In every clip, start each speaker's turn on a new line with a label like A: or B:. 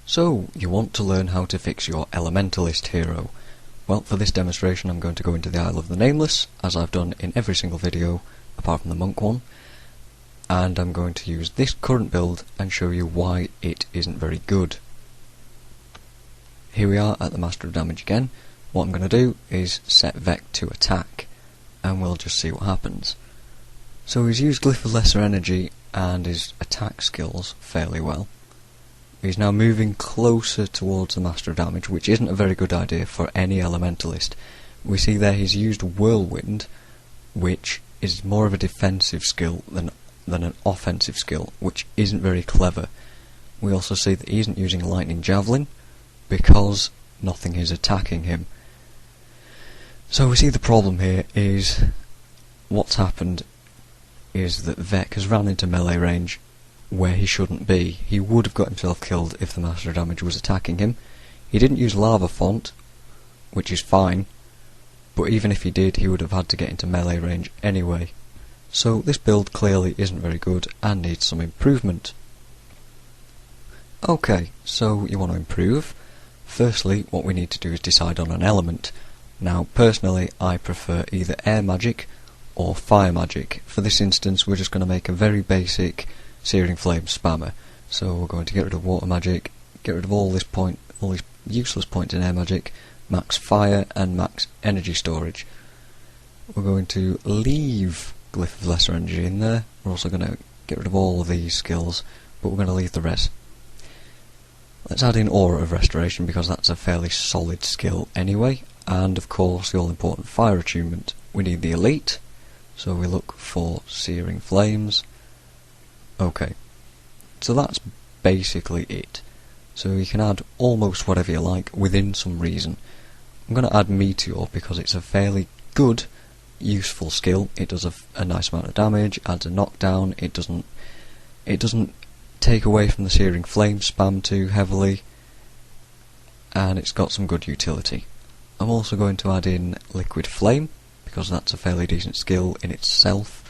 A: So, you want to learn how to fix your Elementalist hero. Well, for this demonstration I'm going to go into the Isle of the Nameless, as I've done in every single video, apart from the monk one, and I'm going to use this current build and show you why it isn't very good. Here we are at the Master of Damage again. What I'm going to do is set Vec to attack, and we'll just see what happens. So he's used Glyph of Lesser Energy and his attack skills fairly well. He's now moving closer towards the Master of Damage, which isn't a very good idea for any Elementalist. We see there he's used Whirlwind, which is more of a defensive skill than an offensive skill, which isn't very clever. We also see that he isn't using Lightning Javelin, because nothing is attacking him. So we see the problem here is, what's happened is that Vec has ran into melee range where he shouldn't be. He would have got himself killed if the Master of Damage was attacking him. He didn't use Lava Font, which is fine, but even if he did, he would have had to get into melee range anyway. So this build clearly isn't very good and needs some improvement. Okay, so you want to improve. Firstly, what we need to do is decide on an element. Now, personally, I prefer either air magic or fire magic. For this instance, we're just going to make a very basic Searing Flame spammer. So we're going to get rid of water magic, get rid of all these useless points in air magic, max fire and max energy storage. We're going to leave Glyph of Lesser Energy in there. We're also going to get rid of all of these skills, but we're going to leave the rest. Let's add in Aura of Restoration, because that's a fairly solid skill anyway, and of course the all-important fire attunement. We need the elite, so we look for Searing Flames. Okay, so that's basically it. So you can add almost whatever you like within some reason. I'm going to add Meteor because it's a fairly good, useful skill. It does a nice amount of damage, adds a knockdown. It doesn't take away from the Searing Flame spam too heavily, and it's got some good utility. I'm also going to add in Liquid Flame because that's a fairly decent skill in itself.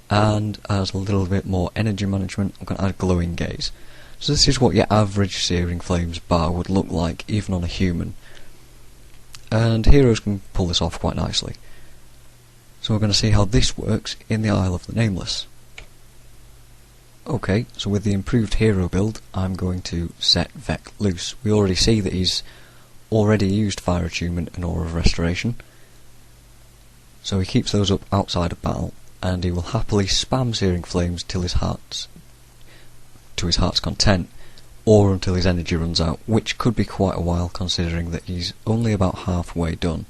A: And as a little bit more energy management, I'm going to add Glowing Gaze. So this is what your average Searing Flames bar would look like, even on a human. And heroes can pull this off quite nicely. So we're going to see how this works in the Isle of the Nameless. Okay, so with the improved hero build, I'm going to set Vec loose. We already see that he's already used Fire Attunement and Aura of Restoration. So he keeps those up outside of battle, and he will happily spam Searing Flames to his heart's content, or until his energy runs out, which could be quite a while considering that he's only about halfway done,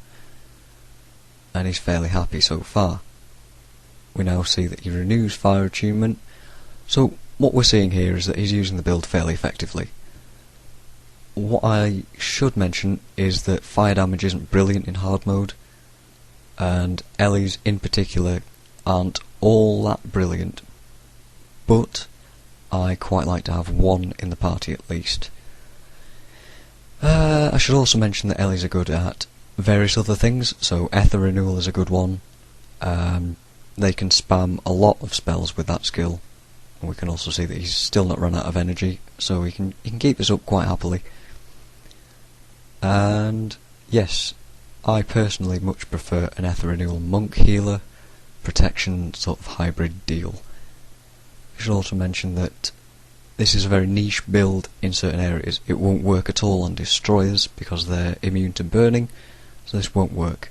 A: and he's fairly happy so far. We now see that he renews Fire Attunement, so what we're seeing here is that he's using the build fairly effectively. What I should mention is that fire damage isn't brilliant in hard mode, and Ellie's in particular aren't all that brilliant, but I quite like to have one in the party at least. I should also mention that Ellie's are good at various other things, so Ether Renewal is a good one. They can spam a lot of spells with that skill. We can also see that he's still not run out of energy, so he can keep this up quite happily. And yes, I personally much prefer an Ether Renewal Monk healer protection sort of hybrid deal. I should also mention that this is a very niche build in certain areas. It won't work at all on destroyers because they're immune to burning, so this won't work.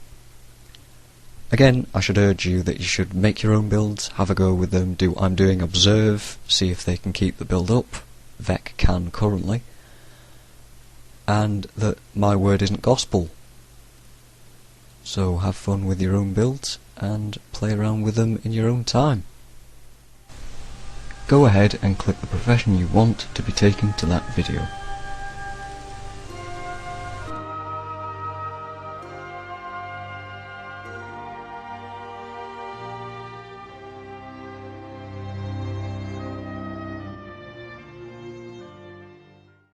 A: Again, I should urge you that you should make your own builds, have a go with them, do what I'm doing, observe, see if they can keep the build up. Vec can currently. And that my word isn't gospel. So have fun with your own builds and play around with them in your own time. Go ahead and click the profession you want to be taken to that video.